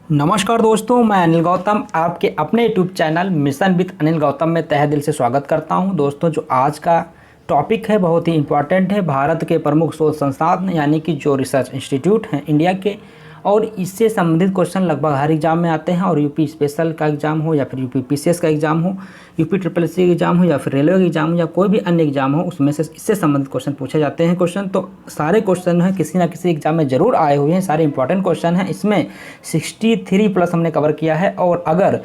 नमस्कार दोस्तों, मैं अनिल गौतम आपके अपने YouTube channel mission with Anil Gautam में तहे दिल से स्वागत करता हूं। दोस्तों, जो आज का टॉपिक है बहुत ही इम्पॉर्टेंट है। भारत के प्रमुख शोध संस्थान यानी कि जो रिसर्च इंस्टीट्यूट हैं इंडिया के, और इससे संबंधित क्वेश्चन लगभग हर एग्जाम में आते हैं। और यूपी स्पेशल का एग्ज़ाम हो या फिर यूपी पीसीएस का एग्ज़ाम हो, यूपी ट्रिपल-एससी का एग्ज़ाम हो या फिर रेलवे का एग्ज़ाम हो या कोई भी अन्य एग्ज़ाम हो, उसमें से इससे संबंधित क्वेश्चन पूछे जाते हैं। क्वेश्चन तो सारे क्वेश्चन हैं, किसी ना किसी एग्ज़ाम में ज़रूर आए हुए हैं, सारे इंपॉर्टेंट क्वेश्चन हैं। इसमें 63 प्लस हमने कवर किया है। और अगर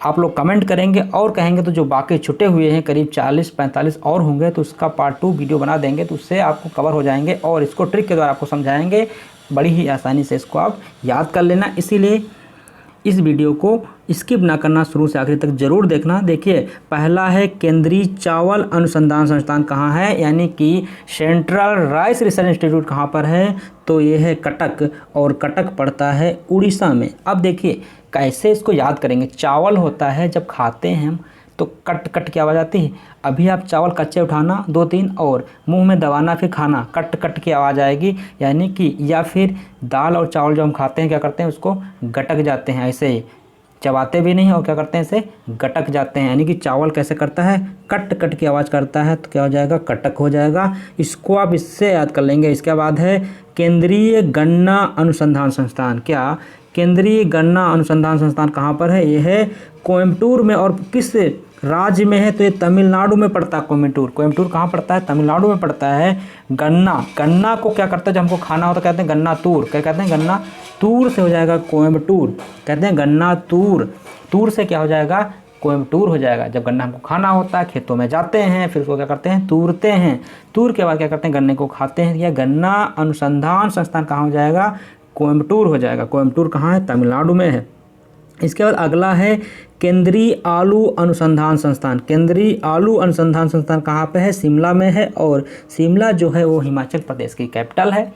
आप लोग कमेंट करेंगे और कहेंगे तो जो बाकी छुटे हुए हैं करीब 40-45 और होंगे, तो उसका पार्ट 2 वीडियो बना देंगे, तो उससे आपको कवर हो जाएंगे और इसको ट्रिक के द्वारा आपको समझाएंगे। बड़ी ही आसानी से इसको आप याद कर लेना। इसीलिए इस वीडियो को स्किप ना करना, शुरू से आखिर तक जरूर देखना। देखिए, पहला है केंद्रीय चावल अनुसंधान संस्थान कहाँ है, यानी कि सेंट्रल राइस रिसर्च इंस्टीट्यूट कहाँ पर है, तो ये है कटक, और कटक पड़ता है उड़ीसा में। अब देखिए कैसे इसको याद करेंगे। चावल होता है, जब खाते हैं हम तो कट कट की आवाज़ आती है। अभी आप चावल कच्चे उठाना 2-3 और मुंह में दबाना, फिर खाना, कट कट की आवाज़ आएगी, यानी कि। या फिर दाल और चावल जो हम खाते हैं क्या करते हैं, उसको गटक जाते हैं, ऐसे ही चबाते भी नहीं और क्या करते हैं, इसे गटक जाते हैं। यानी कि चावल कैसे करता है, कट कट की आवाज़ करता है, तो क्या हो जाएगा, कटक हो जाएगा। इसको आप इससे याद कर लेंगे। इसके बाद है केंद्रीय गन्ना अनुसंधान संस्थान। क्या केंद्रीय गन्ना अनुसंधान संस्थान कहाँ पर है, ये है कोयम्बटूर में। और किस राज्य में है, तो ये तमिलनाडु में पड़ता है। कोयम्बटूर कहाँ पड़ता है, तमिलनाडु में पड़ता है। गन्ना को क्या करता है, जब हमको खाना होता है कहते हैं गन्ना तूर। क्या कहते हैं, गन्ना तूर से हो जाएगा कोयम्बटूर। कहते हैं गन्ना तूर, तूर से क्या हो जाएगा, कोयम्बटूर हो जाएगा। जब गन्ना हमको खाना होता है, खेतों में जाते हैं, फिर उसको क्या करते हैं, तूरते हैं। तूर के बाद क्या करते हैं, गन्ने को खाते हैं। यह गन्ना अनुसंधान संस्थान कहाँ हो जाएगा, कोयम्बटूर हो जाएगा। कोयम्बटूर कहाँ है, तमिलनाडु में है। इसके बाद अगला है केंद्रीय आलू अनुसंधान संस्थान। केंद्रीय आलू अनुसंधान संस्थान कहाँ पे है, शिमला में है। और शिमला जो है वो हिमाचल प्रदेश की कैपिटल है।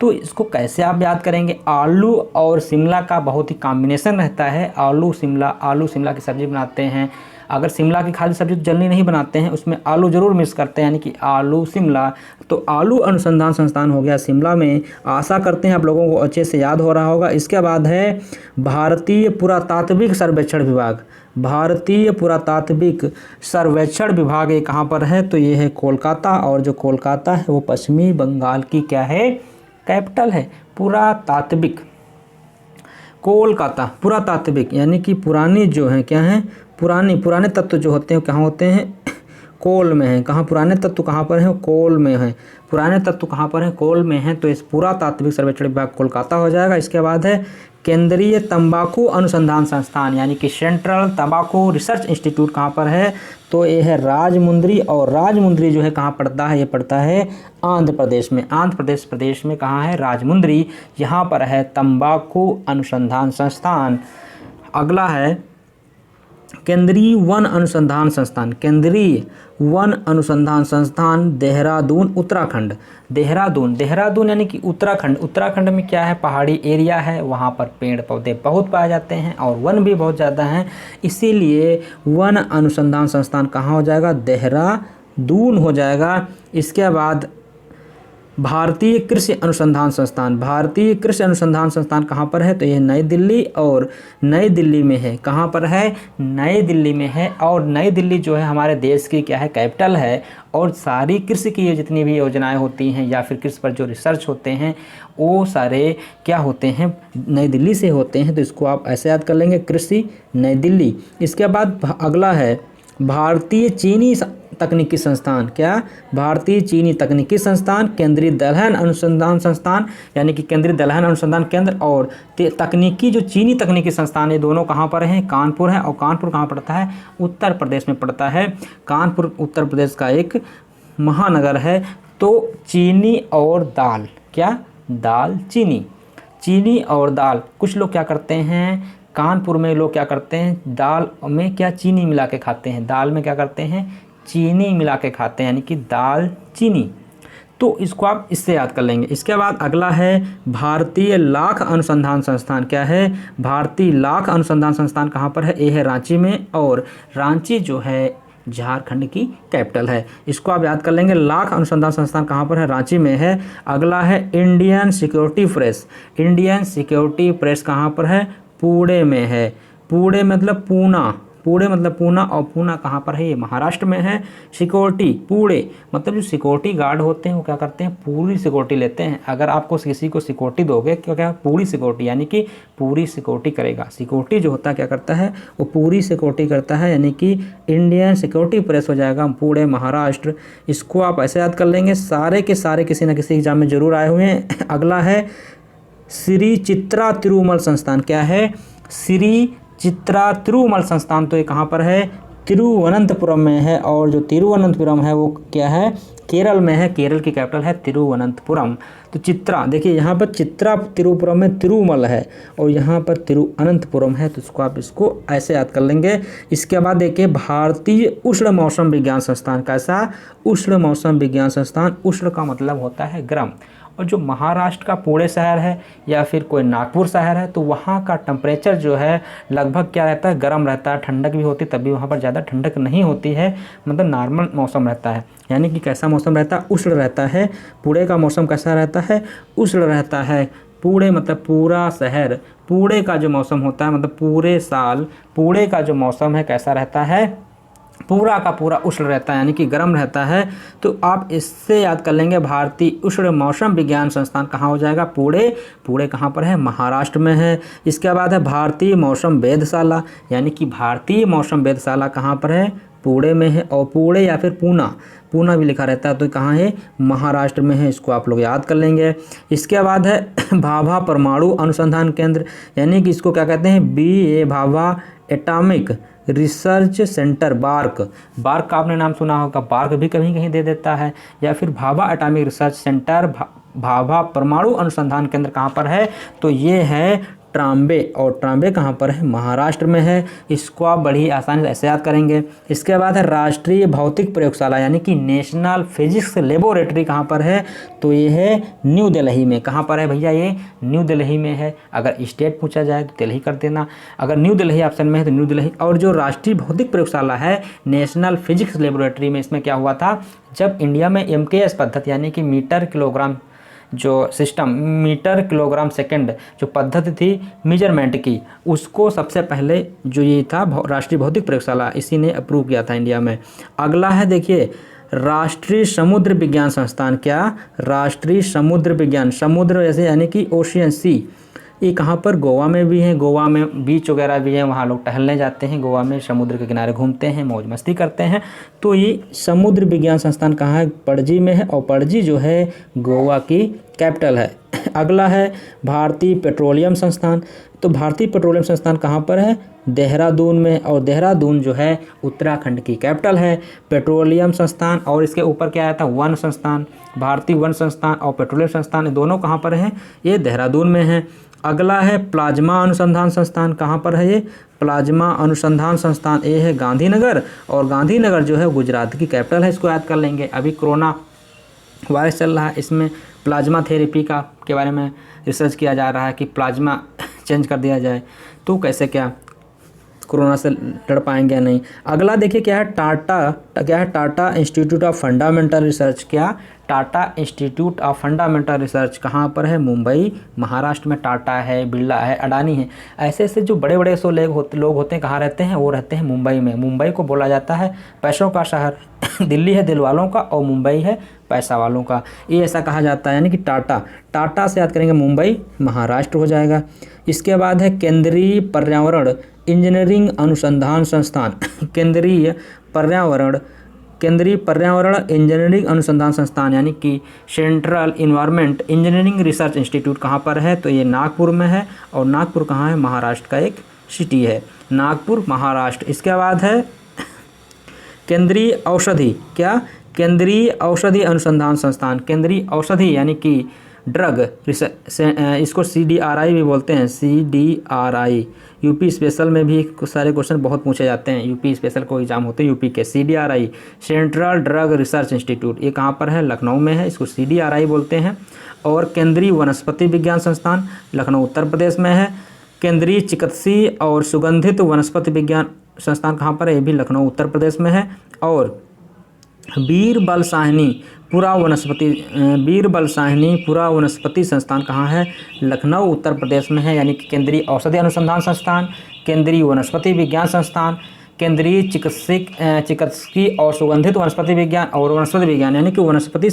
तो इसको कैसे आप याद करेंगे, आलू और शिमला का बहुत ही कॉम्बिनेशन रहता है। आलू शिमला की सब्ज़ी बनाते हैं। अगर शिमला की खाली सब्ज़ी तो जल्दी नहीं बनाते हैं, उसमें आलू ज़रूर मिक्स करते हैं, यानी कि आलू शिमला। तो आलू अनुसंधान संस्थान हो गया शिमला में। आशा करते हैं आप लोगों को अच्छे से याद हो रहा होगा। इसके बाद है भारतीय पुरातात्विक सर्वेक्षण विभाग। भारतीय पुरातात्विक सर्वेक्षण विभाग ये कहाँ पर है, तो ये है कोलकाता। और जो कोलकाता है वो पश्चिमी बंगाल की क्या है, कैपिटल है। पुरातात्विक कोलकाता, पुरातात्विक यानी कि पुरानी जो है क्या है, पुराने तत्व जो होते हैं कहाँ होते हैं, कोल में है। कहाँ पुराने तत्व कहाँ पर हैं, कोल में है। पुराने तत्व कहाँ पर हैं, कोल में है। तो इस पुरातात्विक सर्वेक्षण विभाग कोलकाता हो जाएगा। इसके बाद है केंद्रीय तंबाकू अनुसंधान संस्थान, यानी कि सेंट्रल तंबाकू रिसर्च इंस्टीट्यूट कहाँ पर है, तो ये है राजमुंद्री। और राजमुंद्री जो है कहाँ पड़ता है, ये पड़ता है आंध्र प्रदेश में। आंध्र प्रदेश में कहाँ है, राजमुंद्री, यहाँ पर है तंबाकू अनुसंधान संस्थान। अगला है केंद्रीय वन अनुसंधान संस्थान। केंद्रीय वन अनुसंधान संस्थान देहरादून, उत्तराखंड। देहरादून यानी कि उत्तराखंड। उत्तराखंड में क्या है, पहाड़ी एरिया है, वहाँ पर पेड़ पौधे बहुत पाए जाते हैं और वन भी बहुत ज़्यादा हैं। इसीलिए वन अनुसंधान संस्थान कहाँ हो जाएगा, देहरादून हो जाएगा। इसके बाद भारतीय कृषि अनुसंधान संस्थान। भारतीय कृषि अनुसंधान संस्थान कहाँ पर है, तो यह नई दिल्ली, और नई दिल्ली में है। कहाँ पर है, नई दिल्ली में है। और नई दिल्ली जो है हमारे देश की क्या है, कैपिटल है। और सारी कृषि की जितनी भी योजनाएं होती हैं या फिर कृषि पर जो रिसर्च होते हैं वो सारे क्या होते हैं, नई दिल्ली से होते हैं। तो इसको आप ऐसे याद कर लेंगे, कृषि नई दिल्ली। इसके बाद अगला है भारतीय चीनी तकनीकी संस्थान। क्या, भारतीय चीनी तकनीकी संस्थान। केंद्रीय दलहन अनुसंधान संस्थान, यानी कि केंद्रीय दलहन अनुसंधान केंद्र। और तकनीकी जो चीनी तकनीकी संस्थान, ये दोनों कहाँ पर हैं, कानपुर है। और कानपुर कहाँ पड़ता है, उत्तर प्रदेश में पड़ता है। कानपुर उत्तर प्रदेश का एक महानगर है। तो चीनी और दाल, क्या, दाल चीनी और दाल। कुछ लोग क्या करते हैं, कानपुर में लोग क्या करते हैं, दाल में क्या, चीनी मिला के खाते हैं। दाल में क्या करते हैं, चीनी मिला के खाते हैं, यानी कि दाल चीनी। तो इसको आप इससे याद कर लेंगे। इसके बाद अगला है भारतीय लाख अनुसंधान संस्थान। क्या है, भारतीय लाख अनुसंधान संस्थान कहाँ पर है, ये है रांची में। और रांची जो है झारखंड की कैपिटल है। इसको आप याद कर लेंगे। लाख अनुसंधान संस्थान कहाँ पर है, रांची में है। अगला है Indian security press. Indian security press कहाँ पर है, पुणे में है। पुणे मतलब पूना, पुणे मतलब पूना, और पूना कहाँ पर है? ये महाराष्ट्र में है। सिक्योरिटी, पुणे मतलब जो सिक्योरिटी गार्ड होते हैं वो क्या करते हैं? पूरी सिक्योरिटी लेते हैं। अगर आपको किसी को सिक्योरिटी दोगे क्या क्या? पूरी सिक्योरिटी, यानी कि पूरी सिक्योरिटी करेगा। सिक्योरिटी जो होता है क्या करता है? वो पूरी सिक्योरिटी करता है, यानी कि इंडियन सिक्योरिटी प्रेस हो जाएगा पुणे महाराष्ट्र। इसको आप ऐसे याद कर लेंगे, सारे के सारे किसी न किसी एग्जाम में जरूर आए हुए हैं। अगला है श्री चित्रा तिरुमल संस्थान। क्या है? श्री चित्रा तिरुमल संस्थान, तो ये कहाँ पर है? तिरुवनंतपुरम में है। और जो तिरुवनंतपुरम है वो क्या है? केरल में है। केरल की कैपिटल है तिरुवनंतपुरम। तो चित्रा, देखिए यहाँ पर चित्रा तिरुपुरम में तिरुमल है और यहाँ पर तिरुअनंतपुरम है, तो इसको ऐसे याद कर लेंगे। इसके बाद देखिए भारतीय उष्ण मौसम विज्ञान संस्थान। कैसा? उष्ण मौसम विज्ञान संस्थान। उष्ण का मतलब होता है गर्म। और जो महाराष्ट्र का पुणे शहर है या फिर कोई नागपुर शहर है, तो वहाँ का टेम्परेचर जो है लगभग क्या रहता है? गर्म रहता है। ठंडक भी होती है, तभी वहाँ पर ज़्यादा ठंडक नहीं होती है, मतलब नॉर्मल मौसम रहता है। यानी कि कैसा मौसम रहता है? उष्ण रहता है। पुणे का मौसम कैसा रहता है? उष्ण रहता है। पुणे मतलब पूरा शहर। पुणे का जो मौसम होता है मतलब पूरे साल पुणे का जो मौसम है कैसा रहता है? पूरा का पूरा उष्ण रहता है, यानी कि गर्म रहता है। तो आप इससे याद कर लेंगे भारतीय उष्ण मौसम विज्ञान संस्थान कहाँ हो जाएगा? पुणे। पुणे कहाँ पर है? महाराष्ट्र में है। इसके बाद है भारतीय मौसम वेधशाला, यानी कि भारतीय मौसम वेधशाला कहाँ पर है? पुणे में है। और पुणे या फिर पूना, पूना भी लिखा रहता है, तो कहाँ है? महाराष्ट्र में है। इसको आप लोग याद कर लेंगे। इसके बाद है भाभा परमाणु अनुसंधान केंद्र, यानी कि इसको क्या कहते हैं? BA Bhabha atomic research centre, BARC. BARC का आपने नाम सुना होगा, बार्क भी कहीं कहीं दे देता है। या फिर Bhabha atomic research centre, Bhabha परमाणु अनुसंधान केंद्र कहाँ पर है? तो ये है ट्राम्बे। और ट्राम्बे कहाँ पर है? महाराष्ट्र में है। इसको आप बड़ी आसानी से ऐसे याद करेंगे। इसके बाद है राष्ट्रीय भौतिक प्रयोगशाला, यानी कि नेशनल फिजिक्स लेबोरेटरी कहाँ पर है? तो ये है न्यू दिल्ली में। कहाँ पर है भैया? ये न्यू दिल्ली में है। अगर स्टेट पूछा जाए तो दिल्ली कर देना, अगर न्यू दिल्ली ऑप्शन में है तो न्यू दिल्ली। और जो राष्ट्रीय भौतिक प्रयोगशाला है नेशनल फिजिक्स लेबोरेटरी में, इसमें क्या हुआ था? जब इंडिया में MKS पद्धति, यानी कि मीटर किलोग्राम जो सिस्टम, मीटर किलोग्राम सेकंड जो पद्धति थी मेजरमेंट की, उसको सबसे पहले जो ये था राष्ट्रीय भौतिक प्रयोगशाला, इसी ने अप्रूव किया था इंडिया में। अगला है देखिए राष्ट्रीय समुद्र विज्ञान संस्थान। क्या? राष्ट्रीय समुद्र विज्ञान, समुद्र जैसे यानी कि ओशियन सी। ये कहाँ पर? गोवा में भी है। गोवा में बीच वगैरह भी है, वहाँ लोग टहलने जाते हैं। गोवा में समुद्र के किनारे घूमते हैं, मौज मस्ती करते हैं। तो ये समुद्र विज्ञान संस्थान कहाँ है? पणजी में है। और पणजी जो है गोवा की कैपिटल है। अगला है भारतीय पेट्रोलियम संस्थान। तो भारतीय पेट्रोलियम संस्थान कहाँ पर है? देहरादून में। और देहरादून जो है उत्तराखंड की कैपिटल है। पेट्रोलियम संस्थान और इसके ऊपर क्या आया था? वन संस्थान। भारतीय वन संस्थान और पेट्रोलियम संस्थान, ये दोनों कहाँ पर हैं? ये देहरादून में है। अगला है प्लाज्मा अनुसंधान संस्थान। कहाँ पर है ये? प्लाज्मा अनुसंधान संस्थान, ये है गांधीनगर। और गांधीनगर जो है गुजरात की कैपिटल है। इसको याद कर लेंगे। अभी कोरोना वायरस चल रहा है, इसमें प्लाज्मा थेरेपी का के बारे में रिसर्च किया जा रहा है कि प्लाज्मा चेंज कर दिया जाए तो कैसे क्या कोरोना से लड़ पाएंगे या नहीं। अगला देखिए क्या है? Tata institute of fundamental research. क्या? Tata institute of fundamental research कहाँ पर है? मुंबई महाराष्ट्र में। टाटा है, बिरला है, अडानी है, ऐसे ऐसे जो बड़े बड़े लोग होते हैं, कहाँ रहते हैं? वो रहते हैं मुंबई में। मुंबई को बोला जाता है पैसों का शहर। दिल्ली है दिल वालों का और मुंबई है पैसा वालों का, ये ऐसा कहा जाता है। यानी कि टाटा से याद करेंगे मुंबई महाराष्ट्र हो जाएगा। इसके बाद है केंद्रीय पर्यावरण इंजीनियरिंग अनुसंधान संस्थान। केंद्रीय पर्यावरण इंजीनियरिंग अनुसंधान संस्थान, यानी कि central environment engineering research institute कहाँ पर है? तो ये नागपुर में है। और नागपुर कहाँ है? महाराष्ट्र का एक सिटी है, नागपुर महाराष्ट्र। इसके बाद है केंद्रीय औषधि। क्या? केंद्रीय औषधि अनुसंधान संस्थान। केंद्रीय औषधि यानी कि ड्रग इसको CDRI भी बोलते हैं, CDRI। यूपी स्पेशल में भी सारे क्वेश्चन बहुत पूछे जाते हैं। यूपी स्पेशल को एग्जाम होते हैं यूपी के। CDRI central drug research institute, ये कहाँ पर है? लखनऊ में है, इसको CDRI बोलते हैं। और केंद्रीय वनस्पति विज्ञान संस्थान लखनऊ उत्तर प्रदेश में है। केंद्रीय चिकित्सीय और सुगंधित वनस्पति विज्ञान संस्थान कहाँ पर है? ये भी लखनऊ उत्तर प्रदेश में है। और बीरबल साहनी पुरा वनस्पति संस्थान कहाँ है? लखनऊ उत्तर प्रदेश में है, यानी कि केंद्रीय औषधि अनुसंधान संस्थान, केंद्रीय वनस्पति विज्ञान संस्थान, केंद्रीय चिकित्सकीय और सुगंधित वनस्पति विज्ञान और वनस्पति विज्ञान, यानी कि वनस्पति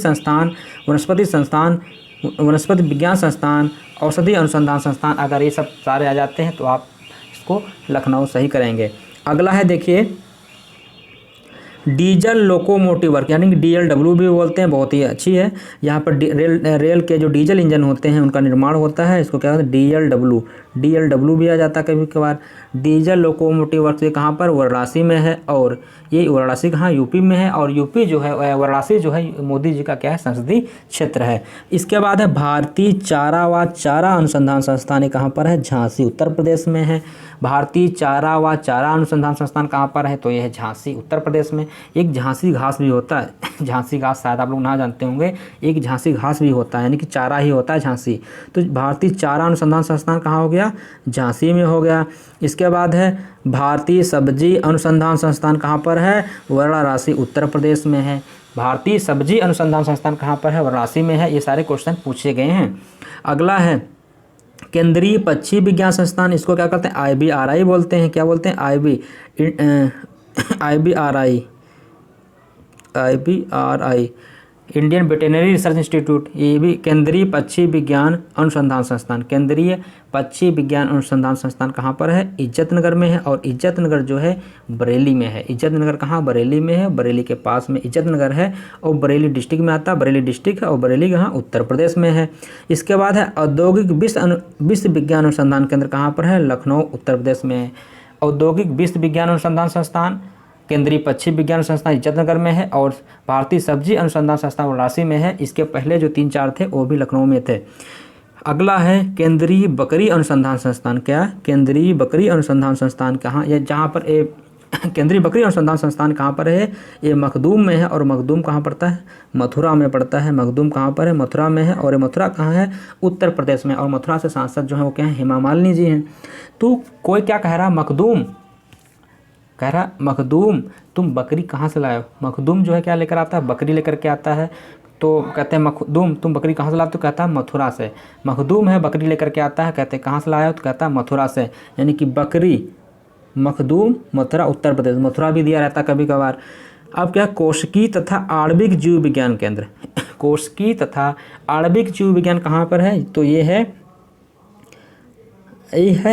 विज्ञान संस्थान, औषधि अनुसंधान संस्थान। अगर ये सब सारे आ जाते हैं तो आप इसको लखनऊ सही करेंगे। अगला है देखिए डीजल लोकोमोटिव वर्क, यानी कि DLW भी बोलते हैं, बहुत ही अच्छी है। यहाँ पर रेल के जो डीजल इंजन होते हैं उनका निर्माण होता है, इसको क्या कहते हैं? DLW भी आ जाता है कभी कभार। डीजल लोकोमोटिव वर्क ये कहाँ पर? वाराणसी में है, और ये वाराणसी कहाँ? यूपी में है, और यूपी जो है वाराणसी जो है मोदी जी का क्या है? संसदीय क्षेत्र है। इसके बाद है भारतीय चारा व चारा अनुसंधान संस्थान, ये कहाँ पर है? झांसी उत्तर प्रदेश में है। भारतीय चारा व चारा अनुसंधान संस्थान कहाँ पर है? तो यह है झांसी उत्तर प्रदेश में। एक झांसी घास भी होता है झांसी घास शायद आप लोग ना जानते होंगे, एक झांसी घास भी होता है, यानी कि चारा ही होता है झांसी। तो भारतीय चारा अनुसंधान संस्थान कहाँ हो गया? झांसी में हो गया। इसके बाद है भारतीय सब्जी अनुसंधान संस्थान कहाँ पर है? वाराणसी उत्तर प्रदेश में है। भारतीय सब्जी अनुसंधान संस्थान कहाँ पर है? वाराणसी में है। ये सारे क्वेश्चन पूछे गए हैं। अगला है केंद्रीय पक्षी विज्ञान संस्थान, इसको क्या कहते हैं? IBRI बोलते हैं। क्या बोलते हैं? IBRI Indian veterinary research institute, ये भी केंद्रीय पक्षी विज्ञान अनुसंधान संस्थान। केंद्रीय पक्षी विज्ञान अनुसंधान संस्थान कहाँ पर है? इज्जतनगर में है, और इज्जतनगर जो है बरेली में है। इज्जतनगर कहाँ? बरेली में है, बरेली के पास में इज्जतनगर है, और बरेली डिस्ट्रिक्ट में आता है। बरेली डिस्ट्रिक्ट है, और बरेली कहाँ? उत्तर प्रदेश में है। इसके बाद है औद्योगिक विश्व विज्ञान अनुसंधान केंद्र कहाँ पर है? लखनऊ उत्तर प्रदेश में है। औद्योगिक विश्व विज्ञान अनुसंधान संस्थान, केंद्रीय पक्षी विज्ञान संस्थान इज्जतनगर में है, और भारतीय सब्जी अनुसंधान संस्थान वाराणसी में है। इसके पहले जो 3-4 थे वो भी लखनऊ में थे। अगला है केंद्रीय बकरी अनुसंधान संस्थान। क्या? केंद्रीय बकरी अनुसंधान संस्थान कहाँ? ये जहाँ पर केंद्रीय बकरी अनुसंधान संस्थान कहाँ पर है? ये मखदूम में है, और मखदूम कहाँ पड़ता है? मथुरा में पड़ता है। मखदूम कहाँ पर है? मथुरा में है, और ये मथुरा कहाँ है? उत्तर प्रदेश में। और मथुरा से सांसद जो है वो क्या है? हेमा मालिनी जी हैं। तो कोई क्या कह रहा? मखदूम कह रहा, मखदूम तुम बकरी कहाँ से लाए हो? मखदूम जो है क्या लेकर आता है? बकरी लेकर के आता है। तो कहते हैं मखदूम तुम बकरी कहाँ से लाते हो? तो कहता है मथुरा से। मखदूम है बकरी लेकर के आता है, कहते हैं कहाँ से लाया हो? तो कहता है मथुरा से। यानी कि बकरी मखदूम मथुरा उत्तर प्रदेश, मथुरा भी दिया रहता कभी कभार। अब क्या? कोशिकी तथा आणविक जीव विज्ञान केंद्र कोशिकी तथा आणविक जीव विज्ञान कहाँ पर है? तो ये है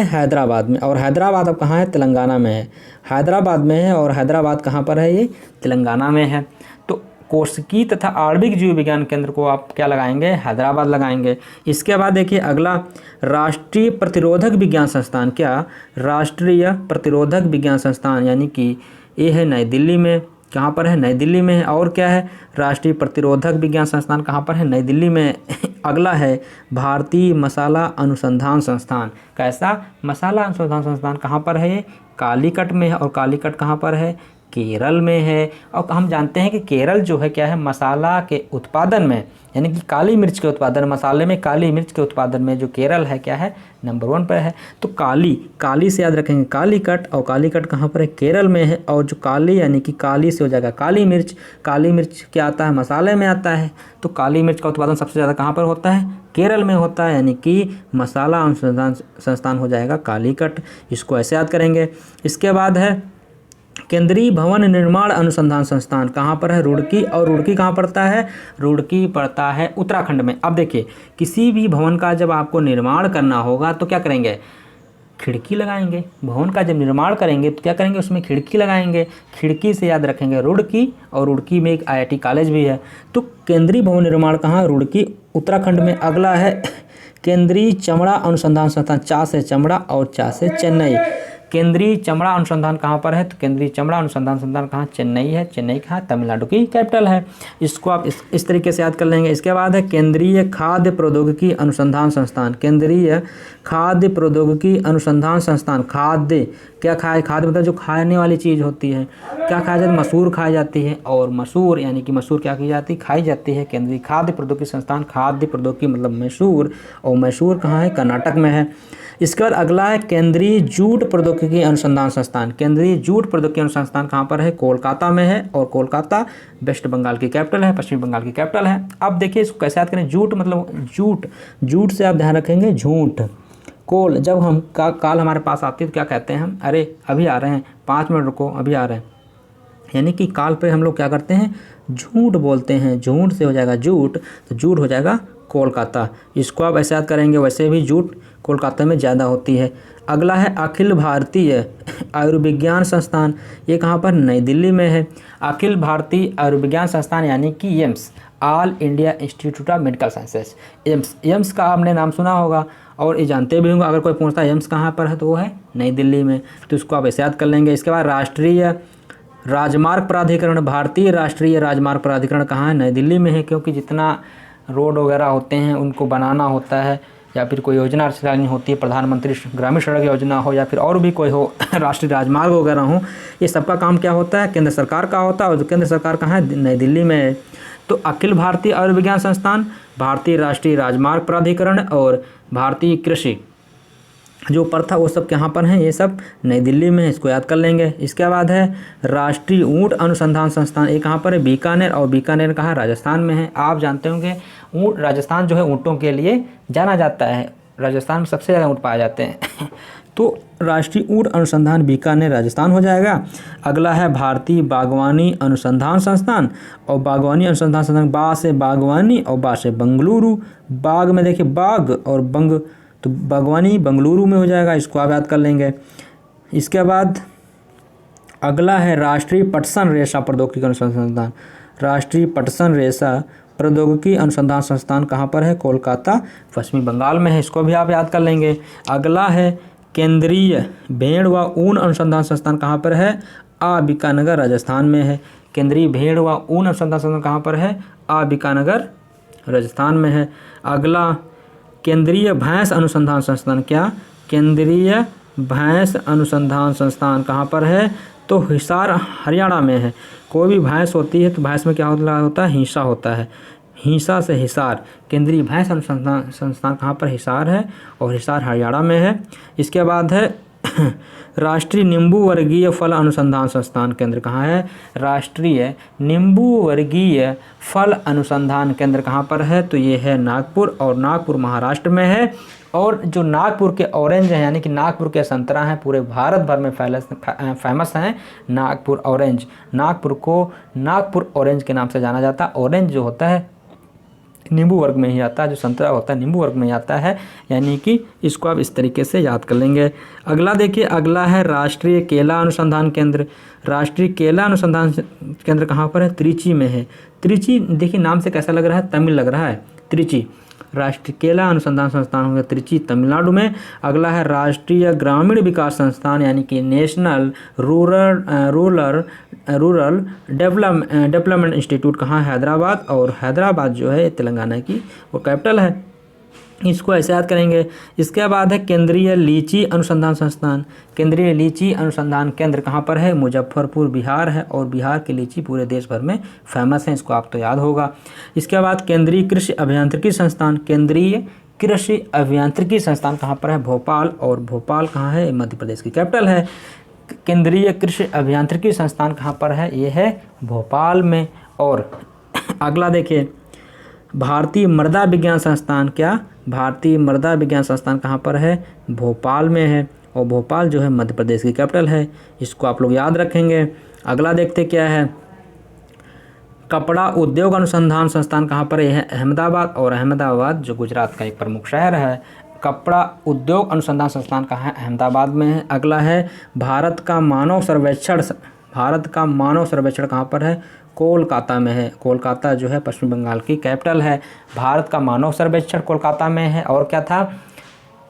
हैदराबाद में। और हैदराबाद अब कहाँ है? तेलंगाना में है। हैदराबाद में है, और हैदराबाद कहाँ पर है? ये तेलंगाना में है। तो कोशिकी तथा आणविक जीव विज्ञान केंद्र को आप क्या लगाएंगे? हैदराबाद लगाएंगे। इसके बाद देखिए अगला राष्ट्रीय प्रतिरोधक विज्ञान संस्थान। क्या? राष्ट्रीय प्रतिरोधक विज्ञान संस्थान, यानी कि ये है नई दिल्ली में। कहाँ पर है? नई दिल्ली में है। और क्या है? राष्ट्रीय प्रतिरोधक विज्ञान संस्थान कहाँ पर है? नई दिल्ली में। अगला है भारतीय मसाला अनुसंधान संस्थान। कैसा? मसाला अनुसंधान संस्थान कहाँ पर है? ये कालीकट में है, और कालीकट कहाँ पर है? केरल में है। और हम जानते हैं कि केरल जो है क्या है? मसाला के उत्पादन में, यानी कि काली मिर्च के उत्पादन, मसाले में काली मिर्च के उत्पादन में जो केरल है क्या है? नंबर 1 पर है। तो काली से याद रखेंगे कालीकट, और कालीकट कहाँ पर है? केरल में है। और जो काली यानी कि काली से हो जाएगा काली मिर्च। काली मिर्च क्या आता है? मसाले में आता है। तो काली मिर्च का उत्पादन सबसे ज़्यादा कहाँ पर होता है? केरल में होता है, यानी कि मसाला अनुसंधान संस्थान हो जाएगा कालीकट। इसको ऐसे याद करेंगे। इसके बाद है केंद्रीय भवन निर्माण अनुसंधान संस्थान कहाँ पर है? रुड़की। और रुड़की कहाँ पड़ता है? रुड़की पड़ता है उत्तराखंड में। अब देखिए किसी भी भवन का जब आपको निर्माण करना होगा तो क्या करेंगे? खिड़की लगाएंगे। भवन का जब निर्माण करेंगे तो क्या करेंगे? उसमें खिड़की लगाएंगे। खिड़की से याद रखेंगे रुड़की, और रुड़की में एक IIT कॉलेज भी है। तो केंद्रीय भवन निर्माण कहाँ? रुड़की उत्तराखंड में। अगला है केंद्रीय चमड़ा अनुसंधान संस्थान। चा से चमड़ा और चा से चेन्नई। केंद्रीय चमड़ा अनुसंधान कहाँ पर है? तो केंद्रीय चमड़ा अनुसंधान संस्थान कहाँ? चेन्नई है। चेन्नई कहाँ? तमिलनाडु की कैपिटल है। इसको आप इस तरीके से याद कर लेंगे। इसके बाद है केंद्रीय खाद्य प्रौद्योगिकी अनुसंधान संस्थान। केंद्रीय खाद्य प्रौद्योगिकी अनुसंधान संस्थान। खाद्य क्या? खाद्य मतलब जो खाने वाली चीज़ होती है। क्या खाया जाता है? मसूर खाई जाती है, और मसूर यानी कि मसूर क्या की जाती है? खाई जाती है। केंद्रीय खाद्य प्रौद्योगिकी संस्थान, खाद्य प्रौद्योगिकी मतलब मैसूर, और मैसूर कहाँ है? कर्नाटक में है। इसके बाद अगला है केंद्रीय जूट प्रौद्योगिकी अनुसंधान संस्थान। केंद्रीय जूट प्रौद्योगिकी अनुसंधान कहाँ पर है? कोलकाता में है, और कोलकाता वेस्ट बंगाल की कैपिटल है, पश्चिमी बंगाल की कैपिटल है। अब देखिए इसको कैसे याद करें। जूट मतलब जूट से आप ध्यान रखेंगे झूठ। कोल, जब हम काल हमारे पास आती है तो क्या कहते हैं हम? अरे अभी आ रहे हैं, 5 मिनट रुको, अभी आ रहे हैं। यानी कि काल पे हम लोग क्या करते हैं? झूठ बोलते हैं। झूठ से हो जाएगा जूट, तो जूट हो जाएगा कोलकाता। इसको आप ऐसे याद करेंगे। वैसे भी जूट कोलकाता में ज़्यादा होती है। अगला है अखिल भारतीय आयुर्विज्ञान संस्थान। ये कहाँ पर? नई दिल्ली में है। अखिल भारतीय आयुर्विज्ञान संस्थान यानी कि AIIMS, all India institute of medical sciences. AIIMS का आपने नाम सुना होगा और ये जानते भी होंगे। अगर कोई पूछता है एम्स कहाँ पर है, तो वो है नई दिल्ली में। तो इसको आप ऐसे याद कर लेंगे। इसके बाद राष्ट्रीय राजमार्ग प्राधिकरण, भारतीय राष्ट्रीय राजमार्ग प्राधिकरण कहाँ है? नई दिल्ली में है। क्योंकि जितना रोड वगैरह होते हैं उनको बनाना होता है, या फिर कोई योजना चलानी होती है, प्रधानमंत्री ग्रामीण सड़क योजना हो या फिर और भी कोई हो, राष्ट्रीय राजमार्ग वगैरह हो, ये सबका काम क्या होता है? केंद्र सरकार का होता है। और केंद्र सरकार कहाँ है? नई दिल्ली में है। तो अखिल भारतीय आयुर्विज्ञान संस्थान, भारतीय राष्ट्रीय राजमार्ग प्राधिकरण और भारतीय कृषि जो पर था वो सब कहाँ पर हैं? ये सब नई दिल्ली में है। इसको याद कर लेंगे। इसके बाद है राष्ट्रीय ऊंट अनुसंधान संस्थान। ये कहाँ पर है? बीकानेर, और बीकानेर कहाँ? राजस्थान में है। आप जानते होंगे ऊँट, राजस्थान जो है ऊँटों के लिए जाना जाता है। राजस्थान में सबसे ज़्यादा ऊँट पाए जाते हैं तो राष्ट्रीय ऊंट अनुसंधान बीकानेर राजस्थान हो जाएगा। अगला है भारतीय बागवानी अनुसंधान संस्थान, और बागवानी अनुसंधान संस्थान बा से बागवानी और बा से बंगलुरु। बाग में देखिए बाग और बंग, तो बागवानी बंगलुरु में हो जाएगा। इसको आप याद कर लेंगे। इसके बाद अगला है राष्ट्रीय पटसन रेशा प्रौद्योगिकी अनुसंधान संस्थान। राष्ट्रीय पटसन रेशा प्रौद्योगिकी अनुसंधान संस्थान कहाँ पर है? कोलकाता पश्चिमी बंगाल में है। इसको भी आप याद कर लेंगे। अगला है केंद्रीय भेड़ व ऊन अनुसंधान संस्थान कहाँ पर है? बीकानेर राजस्थान में है। केंद्रीय भेड़ व ऊन अनुसंधान संस्थान कहाँ पर है? बीकानेर राजस्थान में है। अगला केंद्रीय भैंस अनुसंधान संस्थान, क्या? केंद्रीय भैंस अनुसंधान संस्थान कहाँ पर है? तो हिसार हरियाणा में है। कोई भी भैंस होती है तो भैंस में क्या होता है? हिंसा होता है। हिंसा से हिसार। केंद्रीय भैंस अनुसंधान संस्थान कहाँ पर? हिसार है, और हिसार हरियाणा में है। इसके बाद है राष्ट्रीय नींबू वर्गीय फल अनुसंधान संस्थान केंद्र कहाँ है? राष्ट्रीय नींबू वर्गीय फल अनुसंधान केंद्र कहाँ पर है? तो ये है नागपुर, और नागपुर महाराष्ट्र में है। और जो नागपुर के ऑरेंज हैं, यानी कि नागपुर के संतरा हैं, पूरे भारत भर में फेमस हैं नागपुर ऑरेंज। नागपुर को नागपुर ऑरेंज के नाम से जाना जाता है। ऑरेंज जो होता है नींबू वर्ग में ही आता है, जो संतरा होता है नींबू वर्ग में ही आता है। यानी कि इसको आप इस तरीके से याद कर लेंगे। अगला देखिए, अगला है राष्ट्रीय केला अनुसंधान केंद्र। राष्ट्रीय केला अनुसंधान केंद्र कहाँ पर है? त्रिची में है। त्रिची देखिए नाम से कैसा लग रहा है? तमिल लग रहा है। त्रिची राष्ट्रीय केला अनुसंधान संस्थान होगा त्रिची तमिलनाडु में। अगला है राष्ट्रीय ग्रामीण विकास संस्थान, यानी कि नेशनल रूरल डेवलपमेंट इंस्टीट्यूट कहाँ है? हैदराबाद, और हैदराबाद जो है तेलंगाना की वो कैपिटल है। इसको ऐसे याद करेंगे। इसके बाद है केंद्रीय लीची अनुसंधान संस्थान। केंद्रीय लीची अनुसंधान केंद्र कहाँ पर है? मुजफ्फरपुर बिहार है, और बिहार की लीची पूरे देश भर में फेमस है। इसको आप तो याद होगा। इसके बाद केंद्रीय कृषि अभियांत्रिकी संस्थान। केंद्रीय कृषि अभियांत्रिकी संस्थान कहाँ पर है? भोपाल, और भोपाल कहाँ है? मध्य प्रदेश की कैपिटल है। केंद्रीय कृषि अभियांत्रिकी संस्थान कहाँ पर है? ये है भोपाल में। और अगला देखिए भारतीय मृदा विज्ञान संस्थान, क्या? भारतीय मृदा विज्ञान संस्थान कहाँ पर है? भोपाल में है, और भोपाल जो है मध्य प्रदेश की कैपिटल है। इसको आप लोग याद रखेंगे। अगला देखते क्या है, कपड़ा उद्योग अनुसंधान संस्थान कहाँ पर है? अहमदाबाद, और अहमदाबाद जो गुजरात का एक प्रमुख शहर है। कपड़ा उद्योग अनुसंधान संस्थान कहाँ है? अहमदाबाद में है। अगला है भारत का मानव सर्वेक्षण। भारत का मानव सर्वेक्षण कहाँ पर है? कोलकाता में है। कोलकाता जो है पश्चिम बंगाल की कैपिटल है। भारत का मानव सर्वेक्षण कोलकाता में है। और क्या था?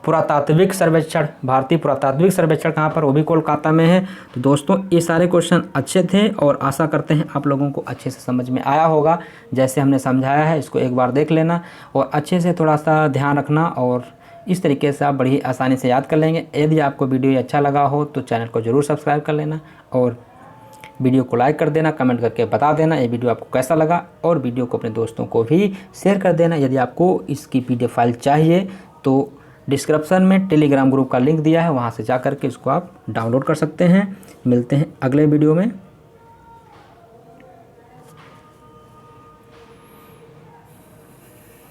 पुरातात्विक सर्वेक्षण, भारतीय पुरातात्विक सर्वेक्षण कहाँ पर? वो भी कोलकाता में है। तो दोस्तों ये सारे क्वेश्चन अच्छे थे, और आशा करते हैं आप लोगों को अच्छे से समझ में आया होगा। जैसे हमने समझाया है इसको एक बार देख लेना, और अच्छे से थोड़ा सा ध्यान रखना, और इस तरीके से आप बड़ी आसानी से याद कर लेंगे। यदि आपको वीडियो अच्छा लगा हो तो चैनल को ज़रूर सब्सक्राइब कर लेना, और वीडियो को लाइक कर देना, कमेंट करके बता देना ये वीडियो आपको कैसा लगा, और वीडियो को अपने दोस्तों को भी शेयर कर देना। यदि आपको इसकी PDF फाइल चाहिए तो डिस्क्रिप्शन में टेलीग्राम ग्रुप का लिंक दिया है, वहाँ से जा कर के इसको आप डाउनलोड कर सकते हैं। मिलते हैं अगले वीडियो में।